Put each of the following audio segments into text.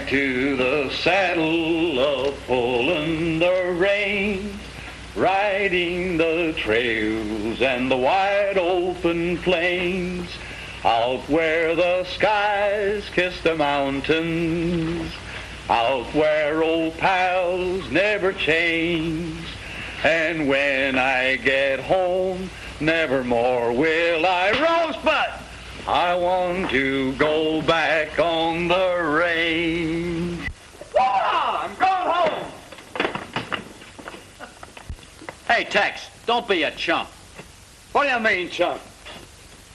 back to the saddle of pulling the reins, riding the trails and the wide open plains, out where the skies kiss the mountains, out where old pals never change. And when I get home, nevermore will I roast, but I want to go back on the range. I'm going home. Hey, Tex, don't be a chump. What do you mean, chump?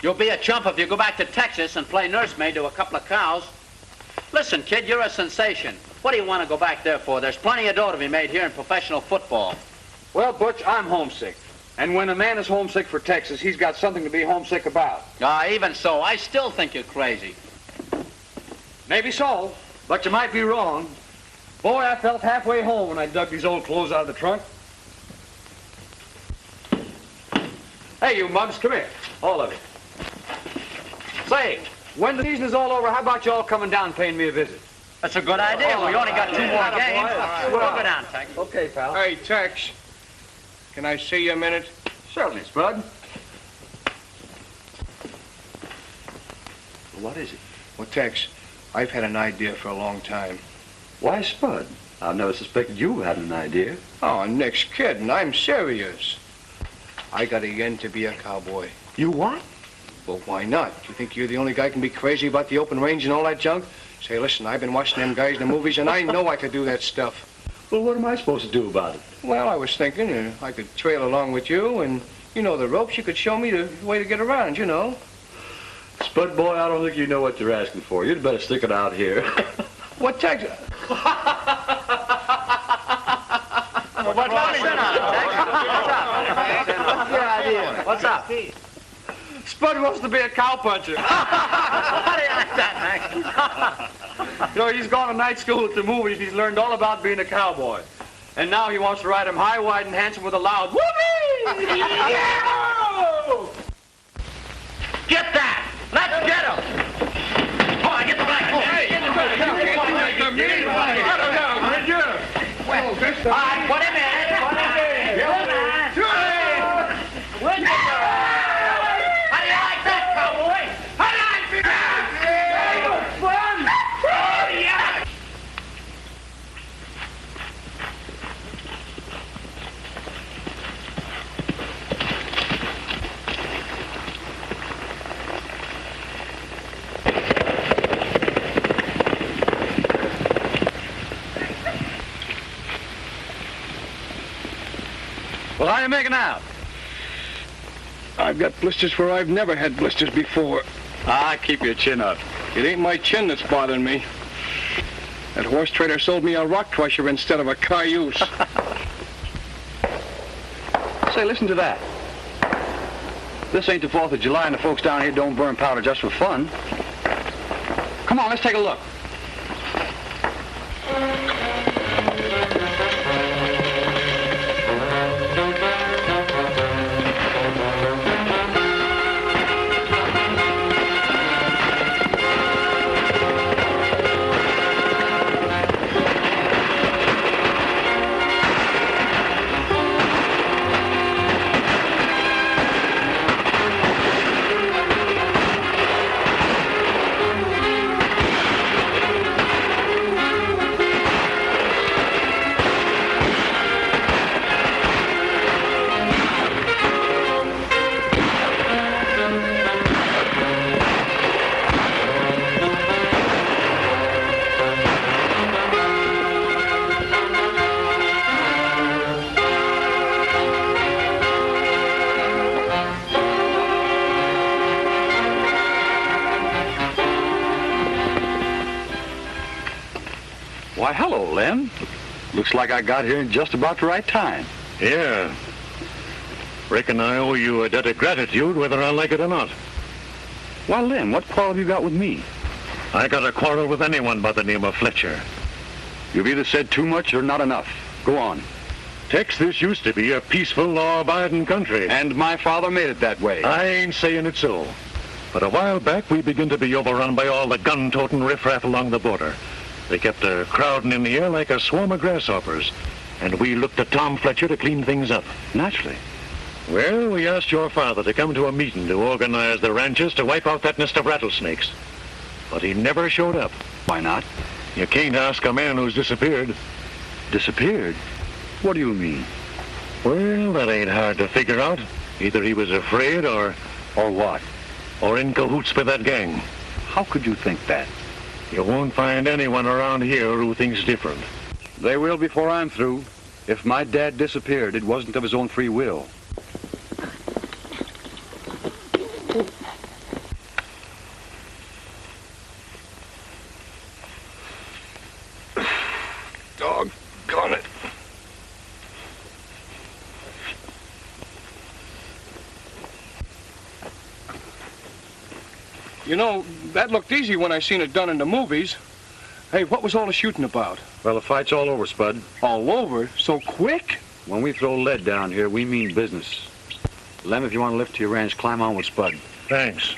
You'll be a chump if you go back to Texas and play nursemaid to a couple of cows. Listen, kid, you're a sensation. What do you want to go back there for? There's plenty of dough to be made here in professional football. Well, Butch, I'm homesick. And when a man is homesick for Texas, he's got something to be homesick about. Even so, I still think you're crazy. Maybe so, but you might be wrong. Boy, I felt halfway home when I dug these old clothes out of the trunk. Hey, you mugs, come here. All of you. Say, when the season is all over, how about you all coming down and paying me a visit? That's a good idea. We only got 2 more games. We'll go down, Tex. Okay, pal. Hey, Tex, can I see you a minute? Certainly, Spud. What is it? Well, Tex, I've had an idea for a long time. Why, Spud? I've never suspected you had an idea. Oh, Nick's kidding. I'm serious. I got a yen to be a cowboy. You what? Well, why not? You think you're the only guy who can be crazy about the open range and all that junk? Say, listen, I've been watching them guys in the movies, and I know I could do that stuff. Well, what am I supposed to do about it? Well, I was thinking I could trail along with you, and you know the ropes. You could show me the way to get around, you know. Spud boy, I don't think you know what you're asking for. You'd better stick it out here. What, Tex? What's your idea? What's up? Spud wants to be a cowpuncher. How do you like that, Mac? You know, he's gone to night school at the movies. He's learned all about being a cowboy. And now he wants to ride him high, wide, and handsome with a loud whoopee! Yeah! Get that! Let's get him! Oh, I get the black. Hey! All right, put him in. Put him in. How do you like that, cowboy? How do you like that? Fun! Oh, yeah! Well, how are you making out? I've got blisters where I've never had blisters before. Keep your chin up. It ain't my chin that's bothering me. That horse trader sold me a rock crusher instead of a cayuse. Say, listen to that. This ain't the 4th of July, and the folks down here don't burn powder just for fun. Come on, let's take a look. Why, hello, Lem. Looks like I got here in just about the right time. Yeah. Reckon I owe you a debt of gratitude, whether I like it or not. Why, Lem, what quarrel have you got with me? I got a quarrel with anyone by the name of Fletcher. You've either said too much or not enough. Go on. Tex, this used to be a peaceful, law-abiding country. And my father made it that way. I ain't saying it so. But a while back, we began to be overrun by all the gun-toting riffraff along the border. They kept crowding in the air like a swarm of grasshoppers, and we looked to Tom Fletcher to clean things up. Naturally. Well, we asked your father to come to a meeting to organize the ranchers to wipe out that nest of rattlesnakes. But he never showed up. Why not? You can't ask a man who's disappeared. Disappeared? What do you mean? Well, that ain't hard to figure out. Either he was afraid or what? Or in cahoots with that gang. How could you think that? You won't find anyone around here who thinks different. They will before I'm through. If my dad disappeared, it wasn't of his own free will. Doggone it. You know, that looked easy when I seen it done in the movies. Hey, what was all the shooting about? Well, the fight's all over, Spud. All over? So quick? When we throw lead down here, we mean business. Lem, if you want to lift to your ranch, climb on with Spud. Thanks.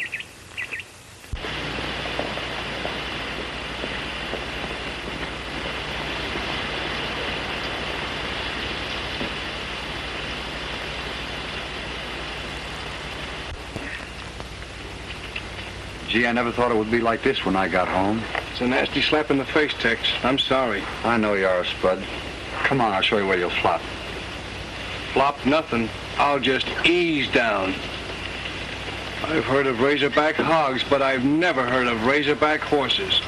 Gee, I never thought it would be like this when I got home. It's a nasty slap in the face, Tex. I'm sorry. I know you are, Spud. Come on, I'll show you where you'll flop. Flop nothing. I'll just ease down. I've heard of razorback hogs, but I've never heard of razorback horses.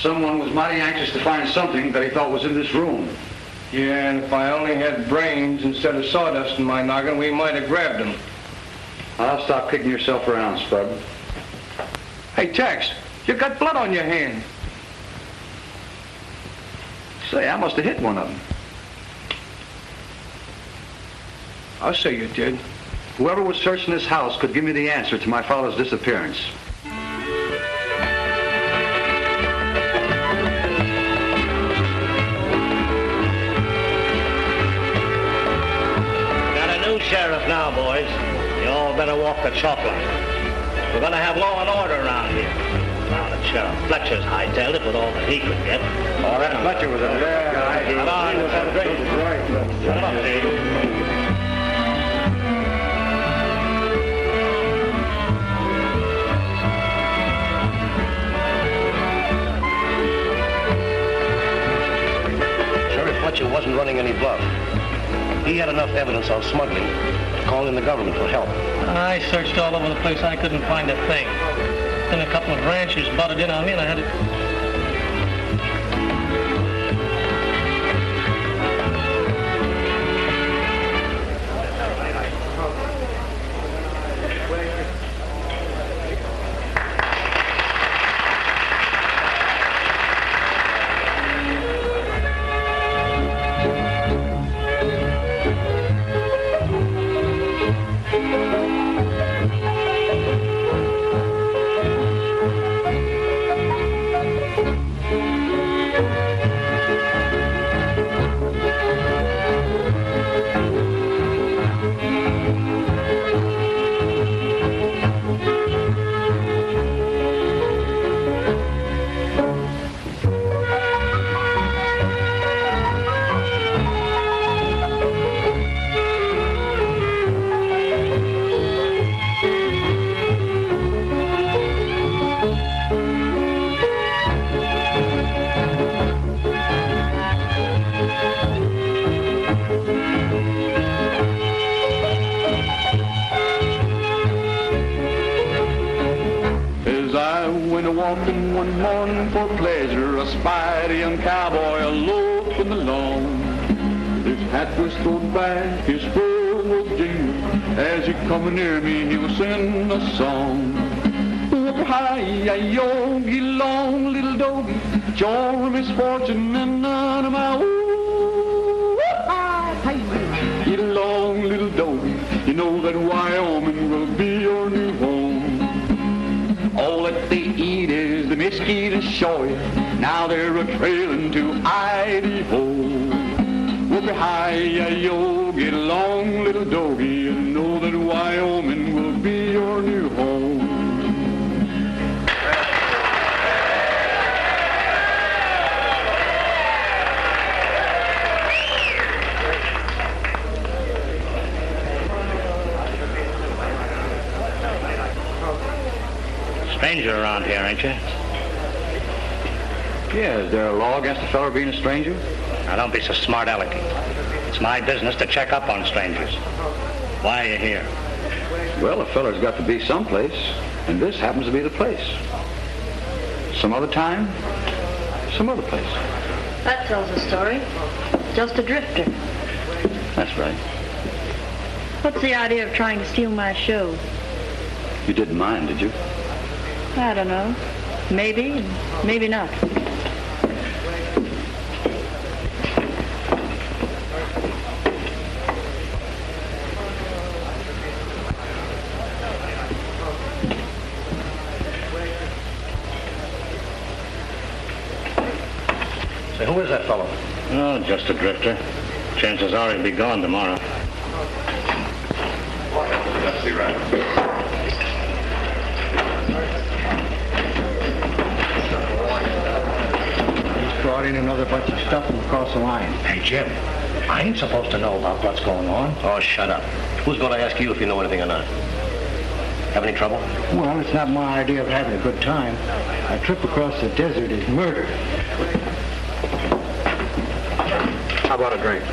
Someone was mighty anxious to find something that he thought was in this room. Yeah, and if I only had brains instead of sawdust in my noggin, we might have grabbed him. I'll stop kicking yourself around, Spud. Hey, Tex, you got blood on your hand. Say, I must have hit one of them. I'll say you did. Whoever was searching this house could give me the answer to my father's disappearance. Sheriff now, boys. You all better walk the chalk line. We're going to have law and order around here. Now that Sheriff Fletcher's hightailed it with all that he could get. Oh, that Fletcher was a bad guy. Come on, let's have a drink. Right. Come on, Steve. Sheriff Fletcher wasn't running any bluff. He had enough evidence on smuggling to call in the government for help. I searched all over the place. I couldn't find a thing. Then a couple of ranchers butted in on me, and I had to... walking one morning for pleasure. I spied a young cowboy alone from the lawn. His hat was thrown back, his fur was jingling. As he come near me, he was singing a song. Hi-yi-yo, get along, little doggy. Your misfortune and none of my own. Get along, little doggy. You know that Wyoming will be your new home. All that they eat is the mesquite and soy. Now they're a-trailing to Idaho. Whoopie-hi-yi-yo, get along, little doggy. You know that Wyoming will be your new home. Stranger around here, ain't you? Yeah, is there a law against a fellow being a stranger? Now, don't be so smart alecky. It's my business to check up on strangers. Why are you here? Well, a feller's got to be someplace, and this happens to be the place. Some other time, some other place. That tells a story. Just a drifter. That's right. What's the idea of trying to steal my show? You didn't mind, did you? I don't know. Maybe, and maybe not. Say, who is that fellow? Oh, just a drifter. Chances are he'll be gone tomorrow. That's the right. Brought in another bunch of stuff from across the line. Hey, Jim, I ain't supposed to know about what's going on. Oh, shut up. Who's going to ask you if you know anything or not? Have any trouble? Well, it's not my idea of having a good time. A trip across the desert is murder. How about a drink?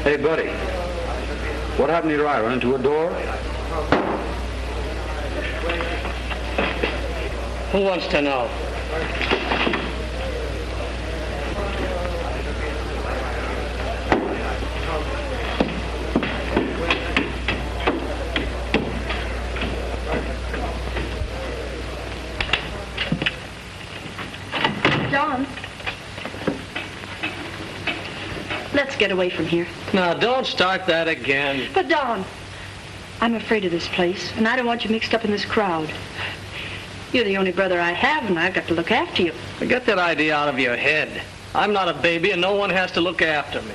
Hey, buddy. What happened to your eye? Run into a door? Who wants to know? John. Let's get away from here. Now, don't start that again. But, Don, I'm afraid of this place, and I don't want you mixed up in this crowd. You're the only brother I have, and I've got to look after you. Get that idea out of your head. I'm not a baby, and no one has to look after me.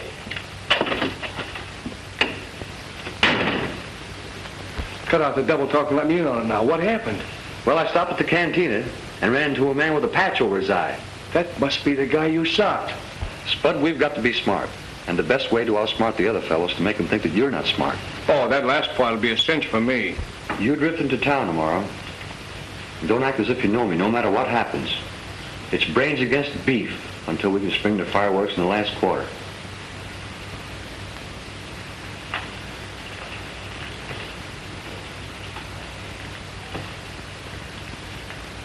Cut out the double talk and let me in on it now. What happened? Well, I stopped at the cantina and ran into a man with a patch over his eye. That must be the guy you socked. Spud, we've got to be smart. And the best way to outsmart the other fellows is to make them think that you're not smart. Oh, that last part will be a cinch for me. You drift into town tomorrow. Don't act as if you know me, no matter what happens. It's brains against beef until we can spring the fireworks in the last quarter.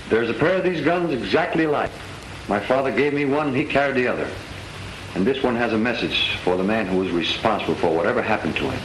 There's a pair of these guns exactly alike. My father gave me one, he carried the other. And this one has a message for the man who was responsible for whatever happened to him.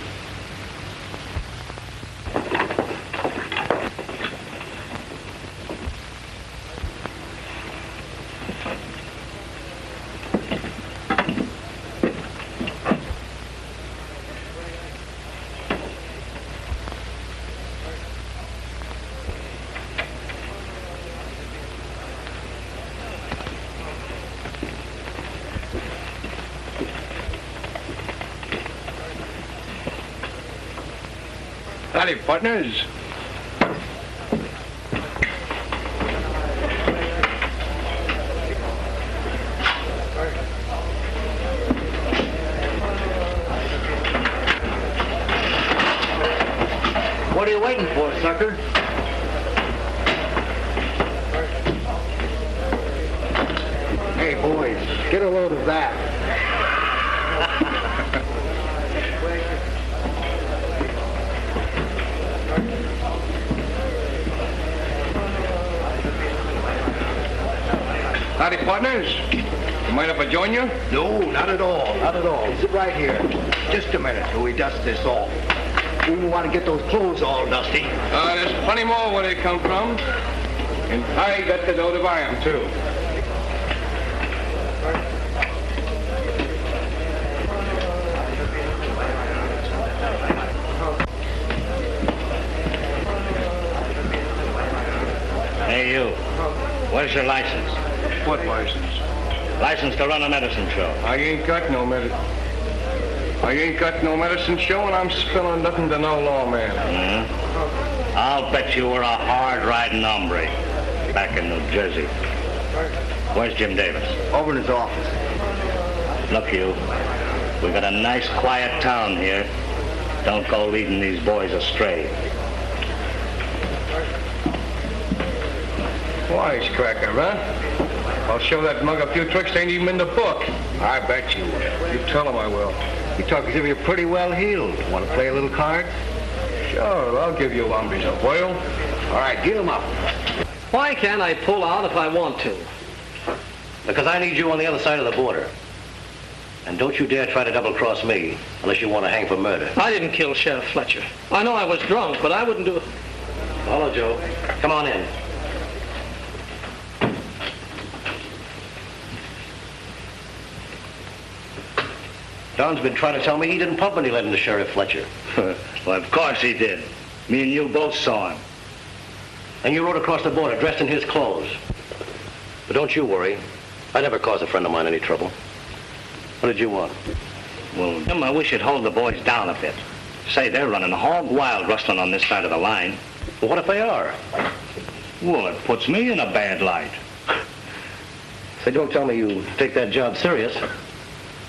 Howdy, partners. What are you waiting for, sucker? Hey, boys. Get a load of that. Howdy, partners. You mind if I join you? No, not at all. Not at all. Sit right here. Just a minute till we dust this off. We don't want to get those clothes all dusty. There's plenty more where they come from. And I got the dough to buy them, too. Hey, you. Where's your license? What license? License to run a medicine show. I ain't got no medicine show, and I'm spilling nothing to no lawman. Mm-hmm. I'll bet you were a hard-riding hombre back in New Jersey. Where's Jim Davis? Over in his office. Look, you. We got a nice, quiet town here. Don't go leading these boys astray. Wisecracker, huh? I'll show that mug a few tricks that ain't even in the book. I bet you will. You tell him I will. You talk as if you're pretty well healed. Want to play a little card? Sure, I'll give you lumbies a whirl. All right, get him up. Why can't I pull out if I want to? Because I need you on the other side of the border. And don't you dare try to double-cross me unless you want to hang for murder. I didn't kill Sheriff Fletcher. I know I was drunk, but I wouldn't do it. Follow Joe. Come on in. Don's been trying to tell me he didn't pump any lead into Sheriff Fletcher. Well, of course he did. Me and you both saw him. And you rode across the border dressed in his clothes. But don't you worry. I never caused a friend of mine any trouble. What did you want? Well, Jim, I wish you'd hold the boys down a bit. Say, they're running hog wild rustling on this side of the line. Well, what if they are? Well, it puts me in a bad light. Say, don't tell me you take that job serious.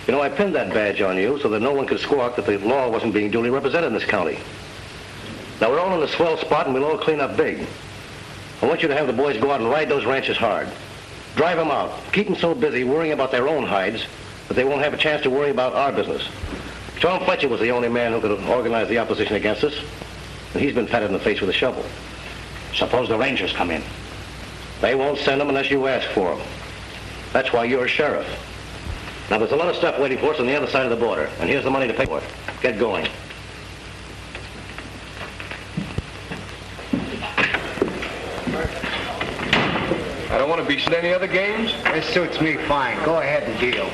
You know, I pinned that badge on you so that no one could squawk that the law wasn't being duly represented in this county. Now, we're all in a swell spot, and we'll all clean up big. I want you to have the boys go out and ride those ranches hard. Drive them out. Keep them so busy worrying about their own hides that they won't have a chance to worry about our business. Tom Fletcher was the only man who could have organized the opposition against us, and he's been patted in the face with a shovel. Suppose the Rangers come in. They won't send them unless you ask for them. That's why you're a sheriff. Now, there's a lot of stuff waiting for us on the other side of the border, and here's the money to pay for it. Get going. I don't want to be at any other games. This suits me fine. Go ahead and deal.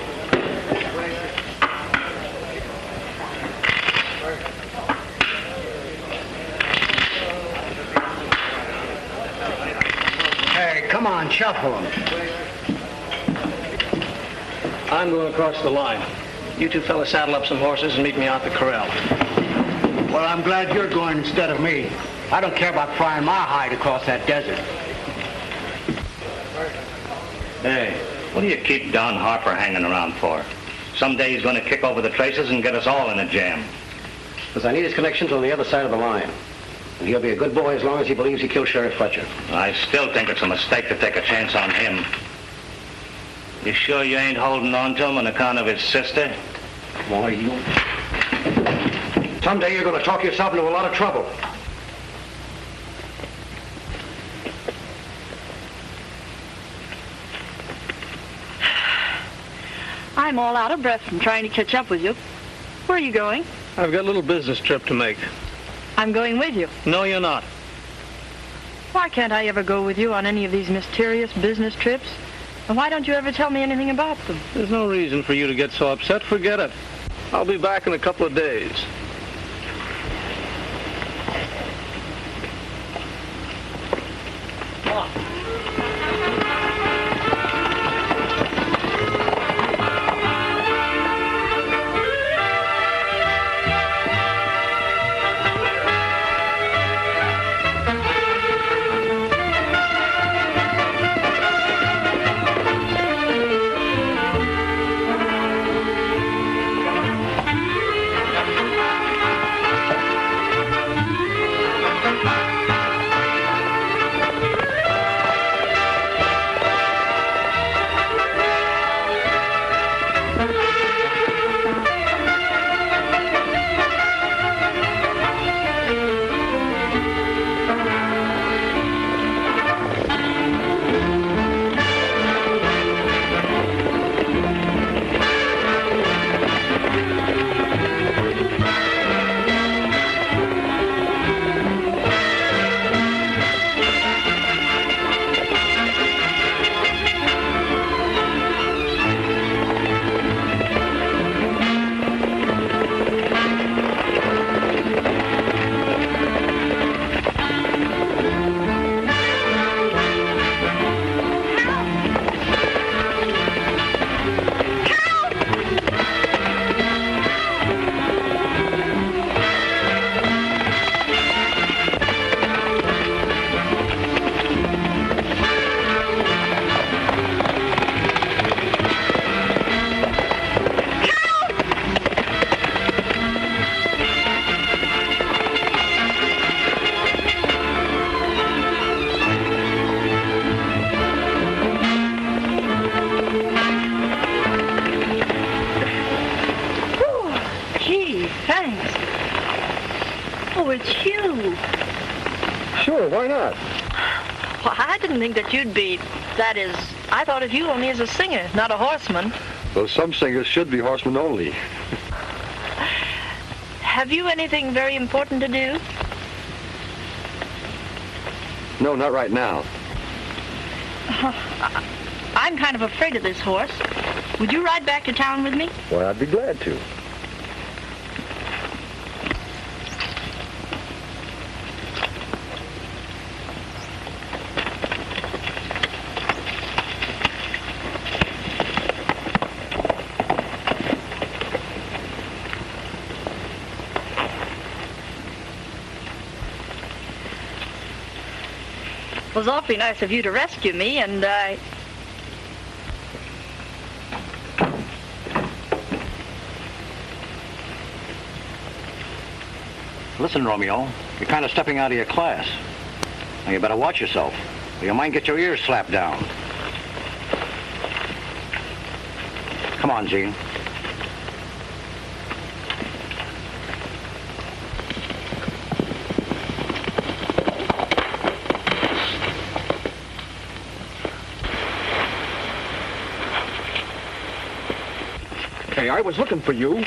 Hey, come on, shuffle them. I'm going across the line. You two fellas saddle up some horses and meet me out the corral. Well, I'm glad you're going instead of me. I don't care about frying my hide across that desert. Hey, what do you keep Don Harper hanging around for? Someday he's going to kick over the traces and get us all in a jam. Because I need his connections on the other side of the line. And he'll be a good boy as long as he believes he killed Sheriff Fletcher. I still think it's a mistake to take a chance on him. You sure you ain't holding on to him on account of his sister? Boy, you... Someday you're going to talk yourself into a lot of trouble. I'm all out of breath from trying to catch up with you. Where are you going? I've got a little business trip to make. I'm going with you. No, you're not. Why can't I ever go with you on any of these mysterious business trips? And why don't you ever tell me anything about them? There's no reason for you to get so upset. Forget it. I'll be back in a couple of days. Well, I didn't think that you'd be, that is, I thought of you only as a singer, not a horseman. Though some singers should be horsemen only. Have you anything very important to do? No, not right now. I'm kind of afraid of this horse. Would you ride back to town with me? Well, I'd be glad to. It was awfully nice of you to rescue me, and I... Listen, Romeo, you're kind of stepping out of your class. Now, you better watch yourself, or you might get your ears slapped down. Come on, Jean. Hey, I was looking for you.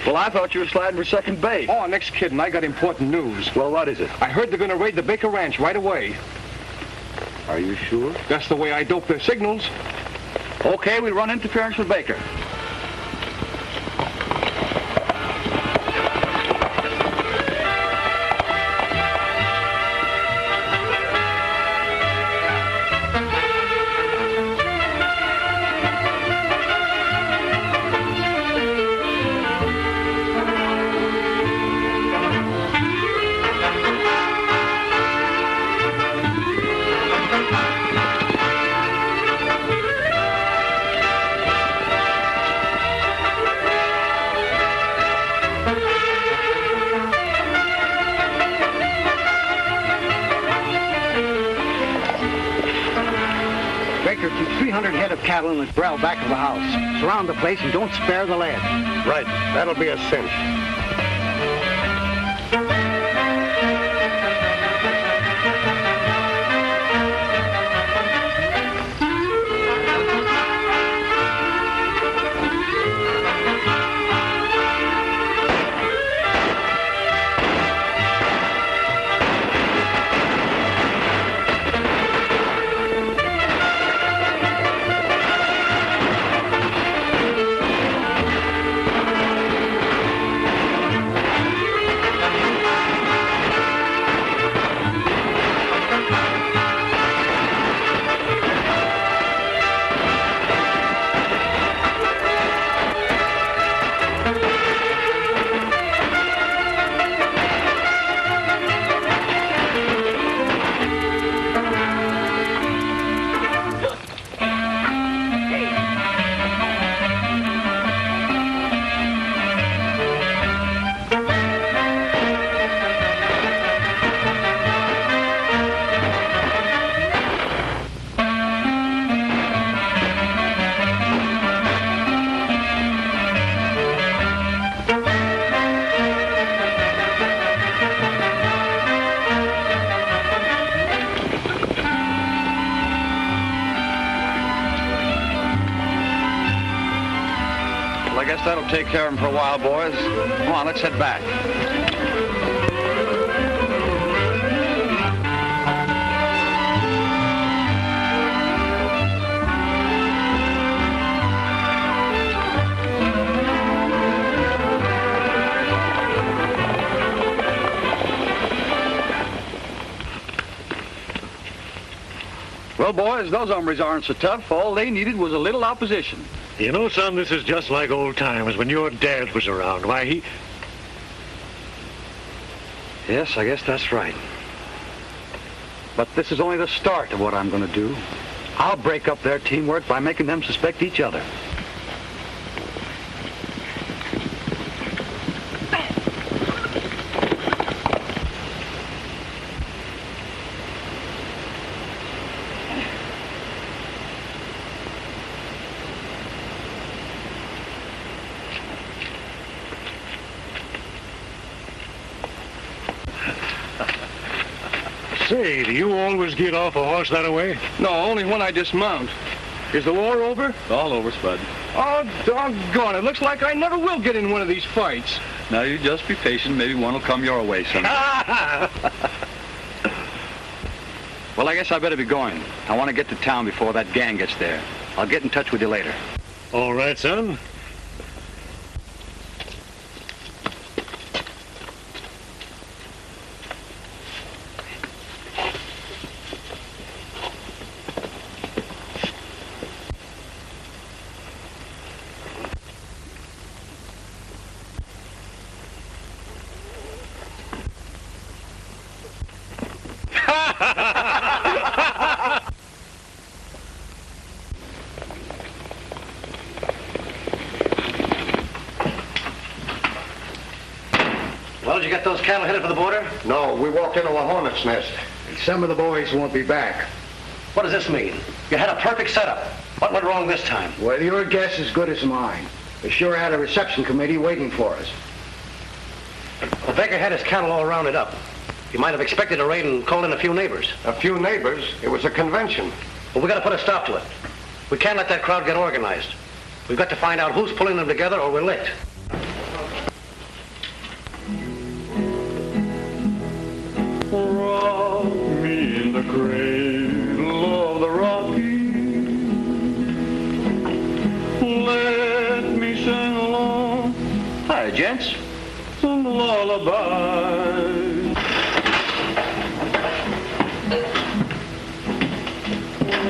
Well, I thought you were sliding for second base. Oh, Nick's kidding. I got important news. Well, what is it? I heard they're going to raid the Baker Ranch right away. Are you sure? That's the way I dope their signals. Okay, we run interference with Baker. Baker, keep 300 head of cattle in the corral back of the house. Surround the place and don't spare the land. Right. That'll be a cinch. I guess that'll take care of him for a while, boys. Come on, let's head back. Well, boys, those hombres aren't so tough. All they needed was a little opposition. You know, son, this is just like old times when your dad was around. Why, he... Yes, I guess that's right. But this is only the start of what I'm going to do. I'll break up their teamwork by making them suspect each other. Say, do you always get off a horse that way? No, only when I dismount. Is the war over? All over, Spud. Oh, doggone, it looks like I never will get in one of these fights. Now, you just be patient. Maybe one will come your way someday. Well, I guess I better be going. I want to get to town before that gang gets there. I'll get in touch with you later. All right, son. Well, did you get those cattle headed for the border? No, we walked into a hornet's nest. And some of the boys won't be back. What does this mean? You had a perfect setup. What went wrong this time? Well, your guess is as good as mine. We sure had a reception committee waiting for us. The Baker had his cattle all rounded up. He might have expected a raid and called in a few neighbors. A few neighbors? It was a convention. Well, we got to put a stop to it. We can't let that crowd get organized. We've got to find out who's pulling them together or we're licked. Rock me in the cradle of the Rockies. Let me sing along. Hi, gents. Some lullaby.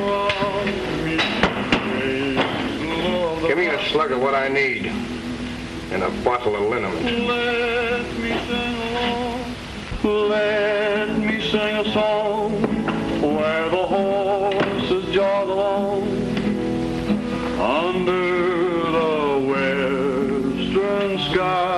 Rock me in the cradle of the Give me a slug of what I need. And a bottle of liniment. Let me sing along. Let me sing a song where the horses jog along under the western sky.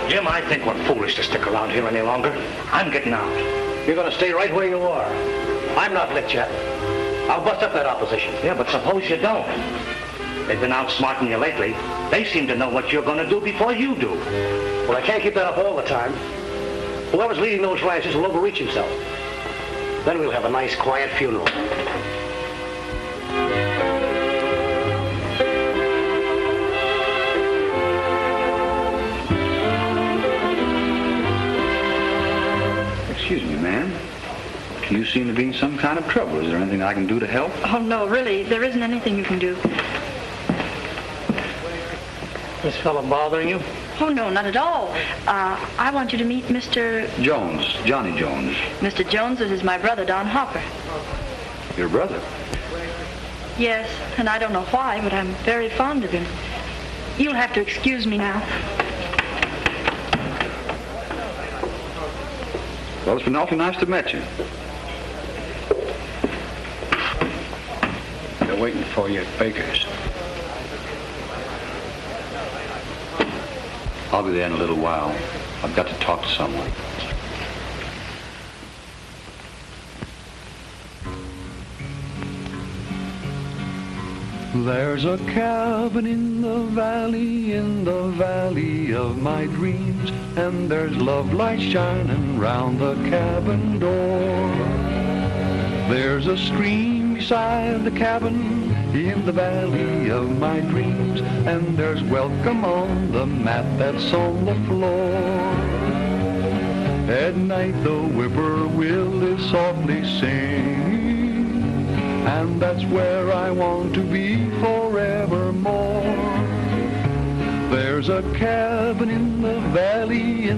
Jim, I think we're foolish to stick around here any longer. I'm getting out. You're going to stay right where you are. I'm not licked yet. I'll bust up that opposition. Yeah, but suppose you don't. They've been outsmarting you lately. They seem to know what you're going to do before you do. Well, I can't keep that up all the time. Whoever's leading those ranches will overreach himself. Then we'll have a nice, quiet funeral. Excuse me, ma'am. You seem to be in some kind of trouble. Is there anything I can do to help? Oh, no, really, there isn't anything you can do. This fellow bothering you? Oh, no, not at all. I want you to meet Mr. Jones, Johnny Jones. Mr. Jones. This is my brother, Don Harper. Your brother? Yes, and I don't know why, but I'm very fond of him. You'll have to excuse me now. Well, it's been awfully nice to meet you. They're waiting for you at Baker's. I'll be there in a little while. I've got to talk to someone. There's a cabin in the valley of my dreams, and there's love lights shining round the cabin door. There's a stream beside the cabin in the valley of my dreams, and there's welcome on the mat that's on the floor. At night the whippoorwill is softly singing, and that's where I want to be forevermore. There's a cabin in the valley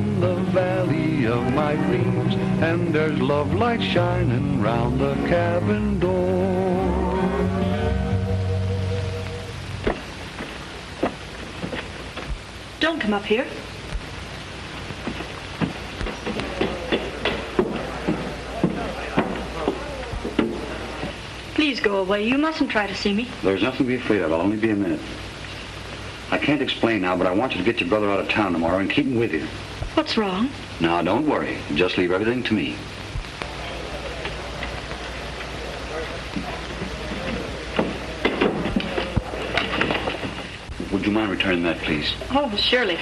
of my dreams, and there's love light shining round the cabin door. Don't come up here. Please go away. You mustn't try to see me. There's nothing to be afraid of. I'll only be a minute. I can't explain now, but I want you to get your brother out of town tomorrow and keep him with you. What's wrong? Now, don't worry. Just leave everything to me. Would you mind returning that, please? Oh, surely.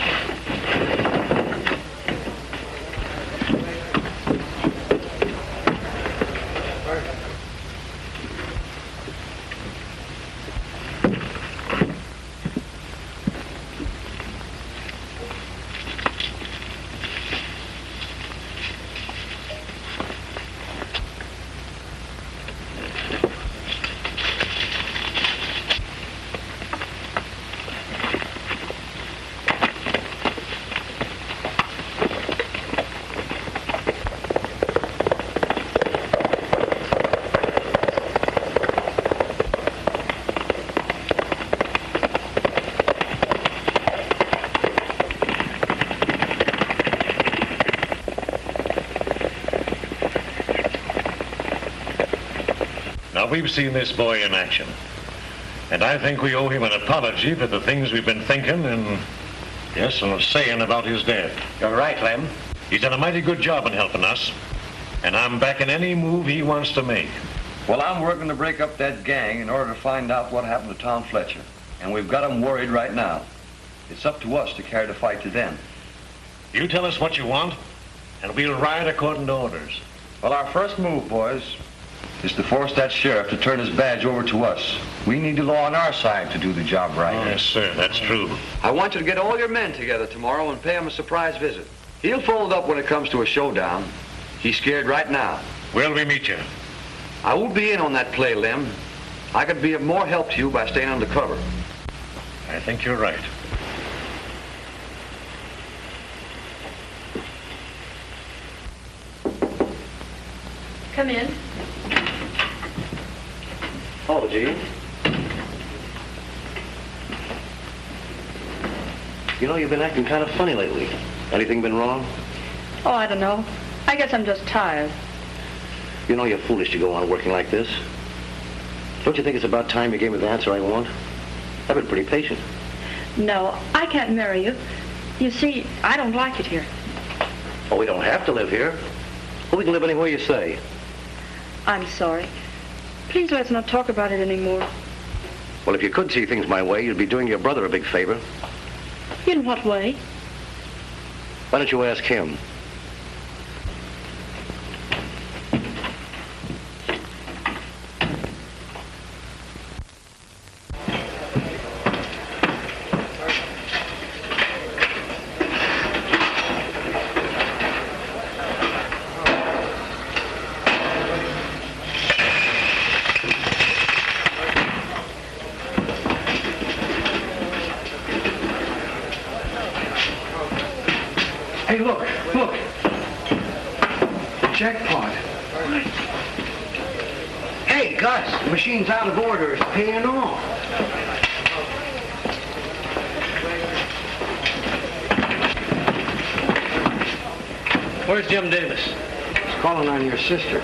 Now, we've seen this boy in action, and I think we owe him an apology for the things we've been thinking and saying about his death. You're right, Lem. He's done a mighty good job in helping us, and I'm backing any move he wants to make. Well, I'm working to break up that gang in order to find out what happened to Tom Fletcher, and we've got them worried right now. It's up to us to carry the fight to them. You tell us what you want, and we'll ride according to orders. Well, our first move, boys, is to force that sheriff to turn his badge over to us. We need the law on our side to do the job right. Yes, sir, that's true. I want you to get all your men together tomorrow and pay him a surprise visit. He'll fold up when it comes to a showdown. He's scared right now. Where'll we meet you? I will be in on that play, Lem. I could be of more help to you by staying under cover. I think you're right. Come in. Oh, Jean. You know, you've been acting kind of funny lately. Anything been wrong? Oh, I don't know. I guess I'm just tired. You know you're foolish to go on working like this. Don't you think it's about time you gave me the answer I want? I've been pretty patient. No, I can't marry you. You see, I don't like it here. Oh, we don't have to live here. Well, we can live anywhere you say. I'm sorry. Please let's not talk about it anymore. Well, if you could see things my way, you'd be doing your brother a big favor. In what way? Why don't you ask him? Hey, look. Jackpot. Hey, Gus, the machine's out of order. It's paying off. Where's Jim Davis? He's calling on your sister.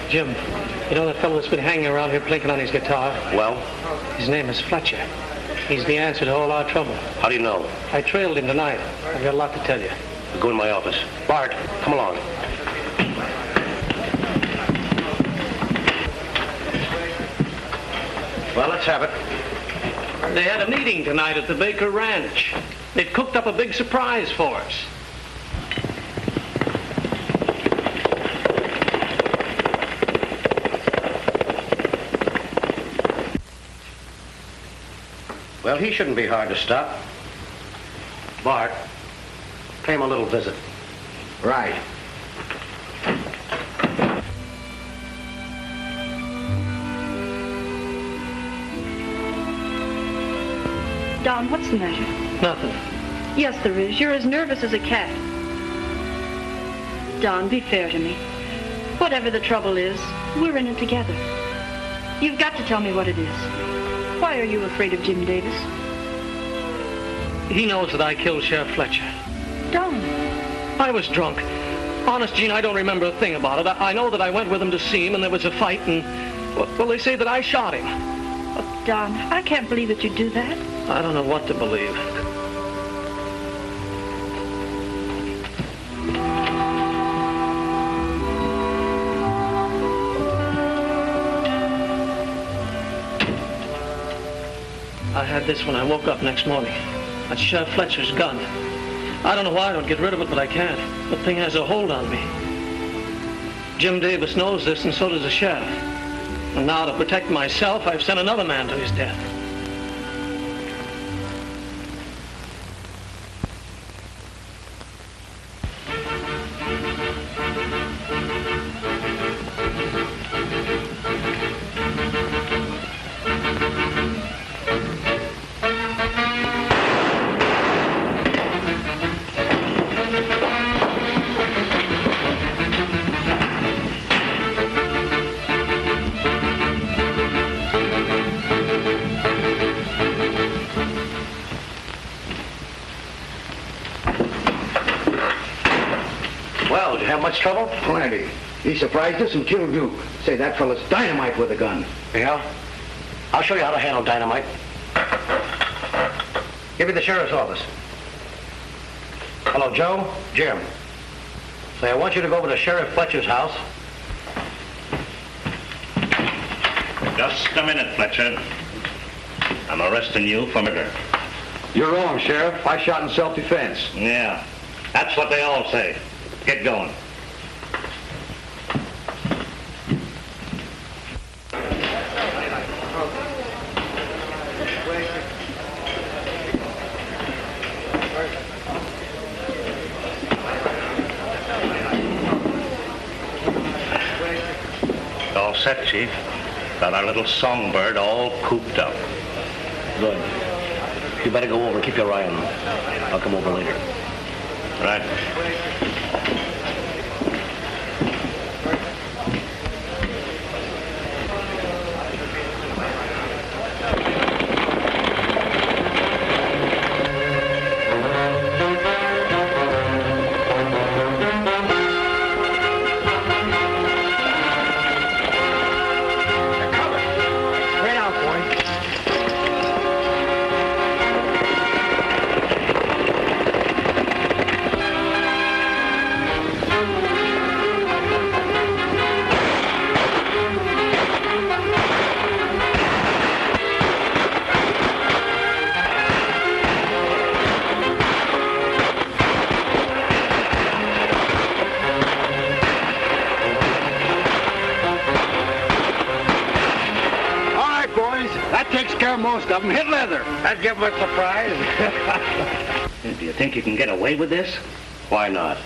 Jim, you know that fellow that's been hanging around here plinking on his guitar? Well? His name is Fletcher. He's the answer to all our trouble. How do you know? I trailed him tonight. I've got a lot to tell you. Go in my office. Bart, come along. Well, let's have it. They had a meeting tonight at the Baker Ranch. They've cooked up a big surprise for us. Well, he shouldn't be hard to stop. Bart, pay him a little visit. Right. Don, what's the matter? Nothing. Yes, there is. You're as nervous as a cat. Don, be fair to me. Whatever the trouble is, we're in it together. You've got to tell me what it is. Why are you afraid of Jim Davis? He knows that I killed Sheriff Fletcher. Don. I was drunk. Honest, Gene, I don't remember a thing about it. I know that I went with him to see him, and there was a fight, and... Well, they say that I shot him. Oh, Don, I can't believe that you'd do that. I don't know what to believe. I had this when I woke up next morning. That's Sheriff Fletcher's gun. I don't know why I don't get rid of it, but I can't. The thing has a hold on me. Jim Davis knows this, and so does the sheriff. And now to protect myself, I've sent another man to his death. Much trouble? Plenty. He surprised us and killed Duke. Say, that fella's dynamite with a gun. Yeah? I'll show you how to handle dynamite. Give me the sheriff's office. Hello, Joe? Jim. Say, I want you to go over to Sheriff Fletcher's house. Just a minute, Fletcher. I'm arresting you for murder. You're wrong, Sheriff. I shot in self-defense. Yeah, that's what they all say. Get going. All set, Chief. Got our little songbird all cooped up. Good. You better go over. Keep your eye on him. I'll come over later. Right. Most of them hit leather. That'd give them a surprise. Do you think you can get away with this? Why not?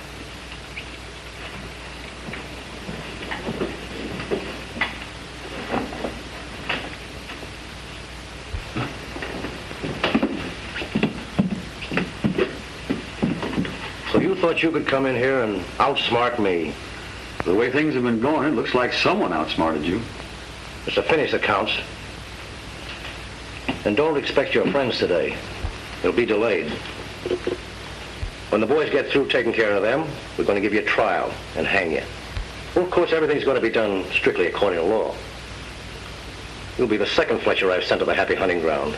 So you thought you could come in here and outsmart me? The way things have been going, it looks like someone outsmarted you. It's a finish that counts. And don't expect your friends today. It'll be delayed. When the boys get through taking care of them, we're going to give you a trial and hang you. Well, of course, everything's going to be done strictly according to law. You'll be the second Fletcher I've sent to the happy hunting ground.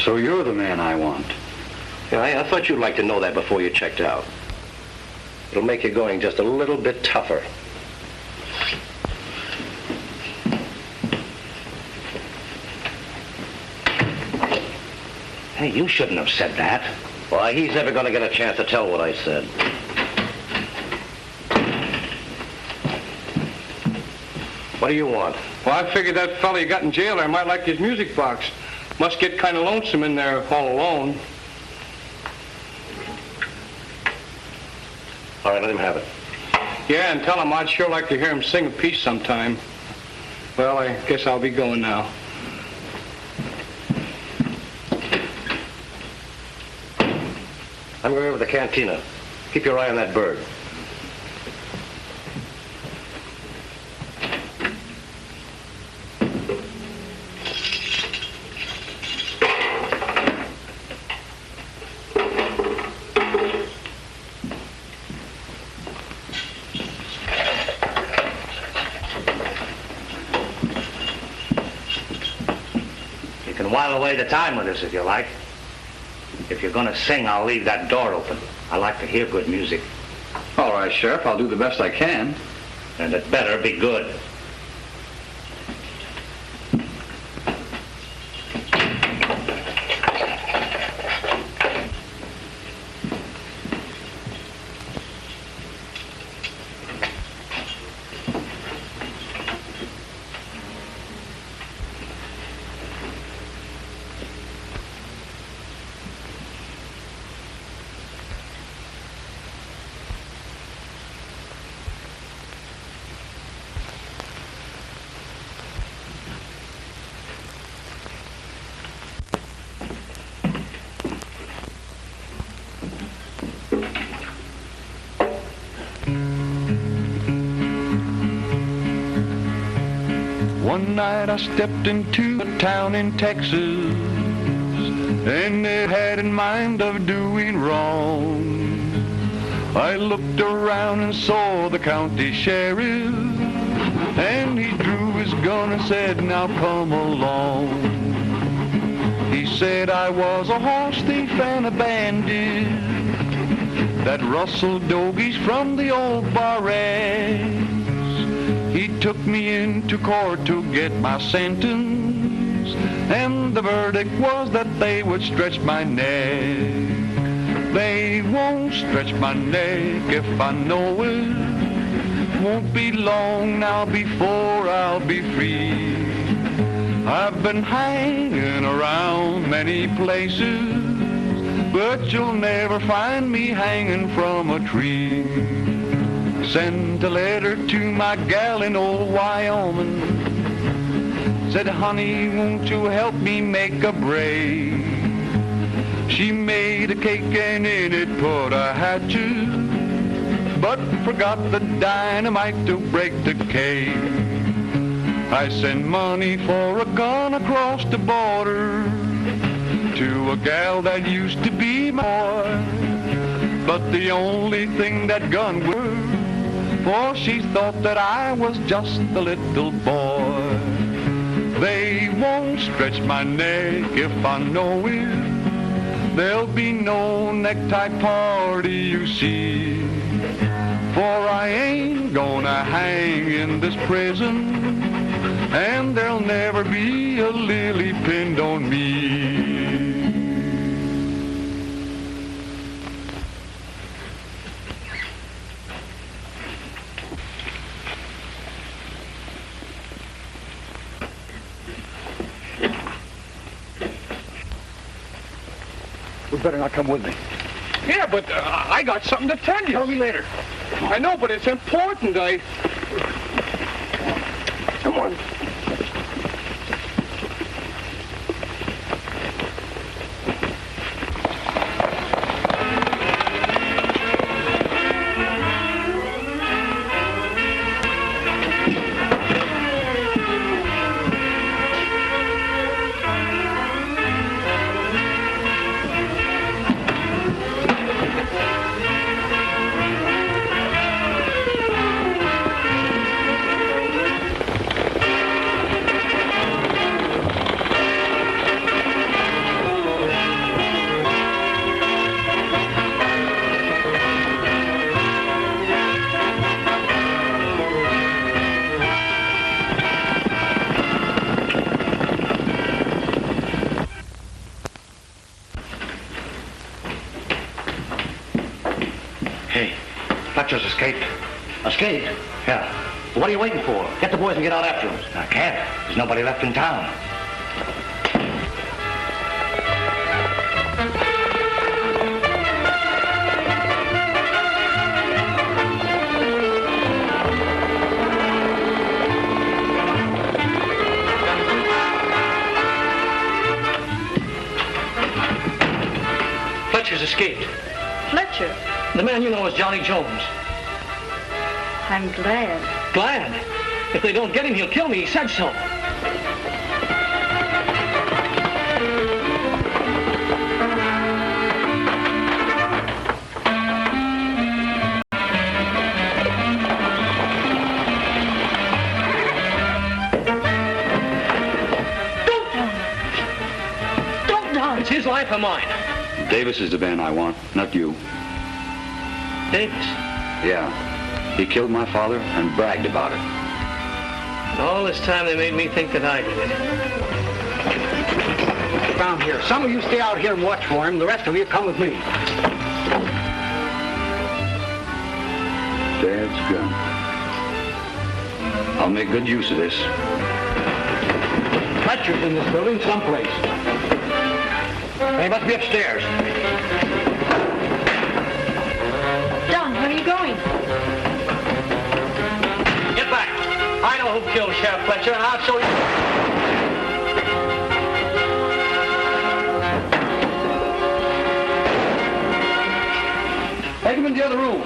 So you're the man I want. Yeah, I thought you'd like to know that before you checked out. It'll make your going just a little bit tougher. Hey, you shouldn't have said that. Why, he's never going to get a chance to tell what I said. What do you want? Well, I figured that fella you got in jail there might like his music box. Must get kind of lonesome in there all alone. All right, let him have it. Yeah, and tell him I'd sure like to hear him sing a piece sometime. Well, I guess I'll be going now. I'm going over to the cantina. Keep your eye on that bird. You can while away the time with us if you like. If you're going to sing, I'll leave that door open. I like to hear good music. All right, Sheriff, I'll do the best I can. And it better be good. One night I stepped into a town in Texas, and it had in mind of doing wrong. I looked around and saw the county sheriff, and he drew his gun and said, "Now come along." He said I was a horse thief and a bandit that rustled dogies from the old barracks. He took me into court to get my sentence, and the verdict was that they would stretch my neck. They won't stretch my neck if I know it. Won't be long now before I'll be free. I've been hanging around many places, but you'll never find me hanging from a tree. Sent a letter to my gal in old Wyoming. Said, "Honey, won't you help me make a braid?" She made a cake and in it put a hatchet, but forgot the dynamite to break the cake. I sent money for a gun across the border to a gal that used to be my boy, but the only thing that gun was, for she thought that I was just a little boy. They won't stretch my neck if I know it. There'll be no necktie party, you see. For I ain't gonna hang in this prison, and there'll never be a lily pinned on me. You better not come with me. Yeah, but I got something to tell you. Tell me later. I know, but it's important. Come on. Fletcher's escaped. Escaped? Yeah. What are you waiting for? Get the boys and get out after him. I can't. There's nobody left in town. escaped. Fletcher, The man you know is Johnny Jones. I'm glad. Glad. If they don't get him, he'll kill me. He said so. It's his life or mine. Davis is the man I want, not you. Davis? Yeah. He killed my father and bragged about it. And all this time they made me think that I did it. Down here. Some of you stay out here and watch for him. The rest of you come with me. Dad's gun. I'll make good use of this. Fletcher's in this building someplace. He must be upstairs. Don, where are you going? Get back. I know who killed Sheriff Fletcher, and I'll show you. Take him in the other room.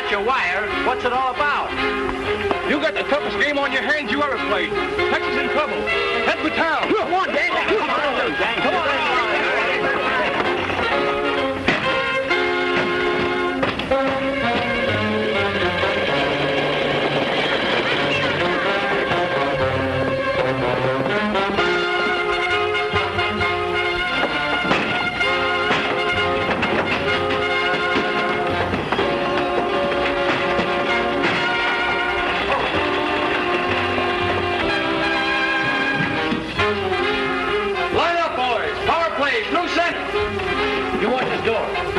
Your wire. What's it all about? You got the toughest game on your hands you ever played. Texas in trouble. Head for town. Come on, Dan. Come on, Dan. Come on.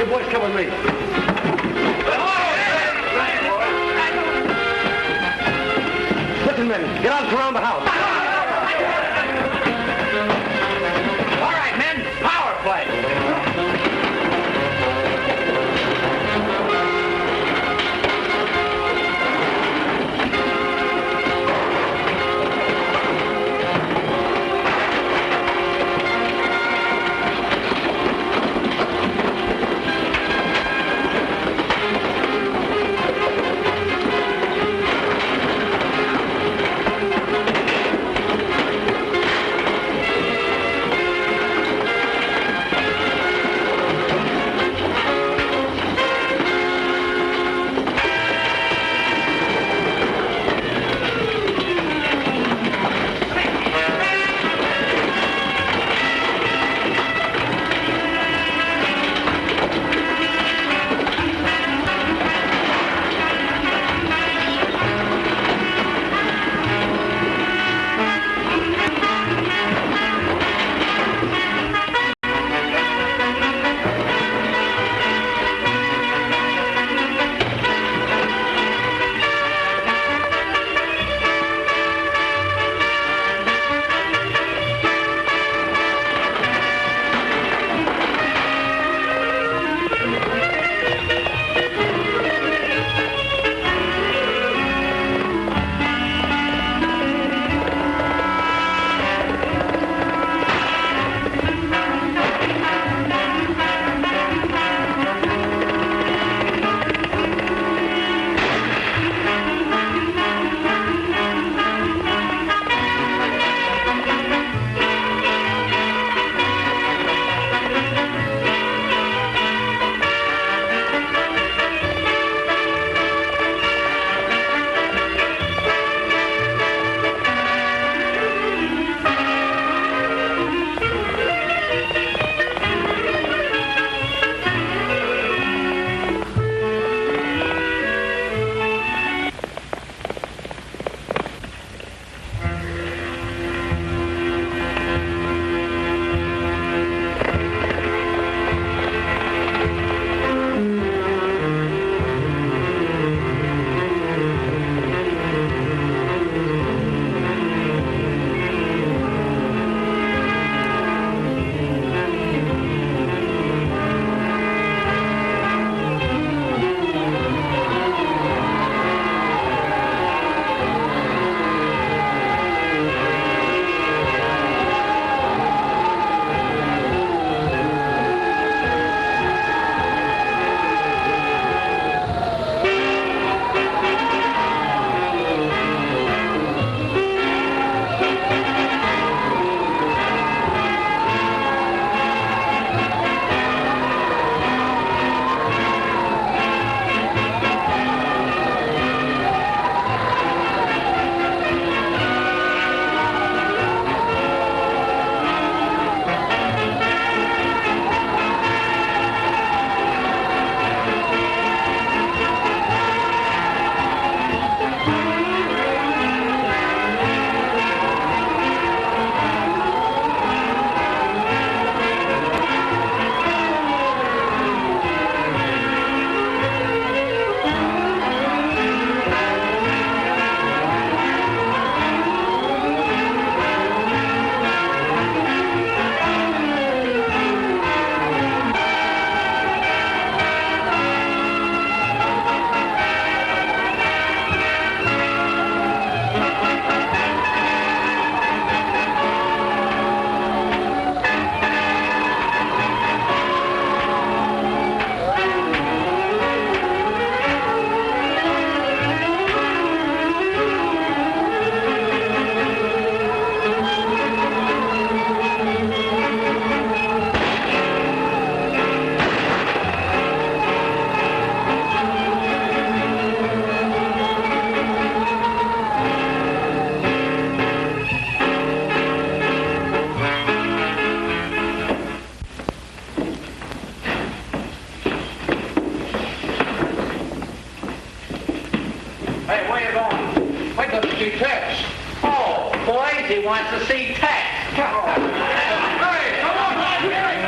You boys come with me. Listen, men, get out and surround the house. All right, men, power play. see Tex. Oh, boys, he wants to see Tex. Hey, come on, you guys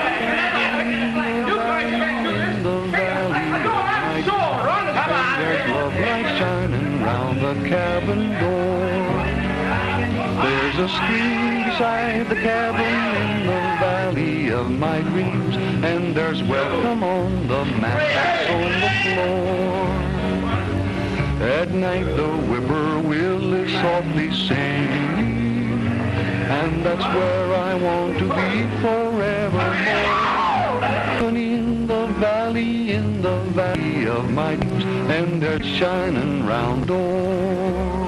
can't do this. Go on, sure, run. Come on. There's love light shining round the cabin door. There's a stream beside the cabin in the valley of my dreams, and there's welcome on the mat that's on the floor. At night the whippoorwill is softly singing, and that's where I want to be forevermore. In the valley of my dreams, and there's shining round the door.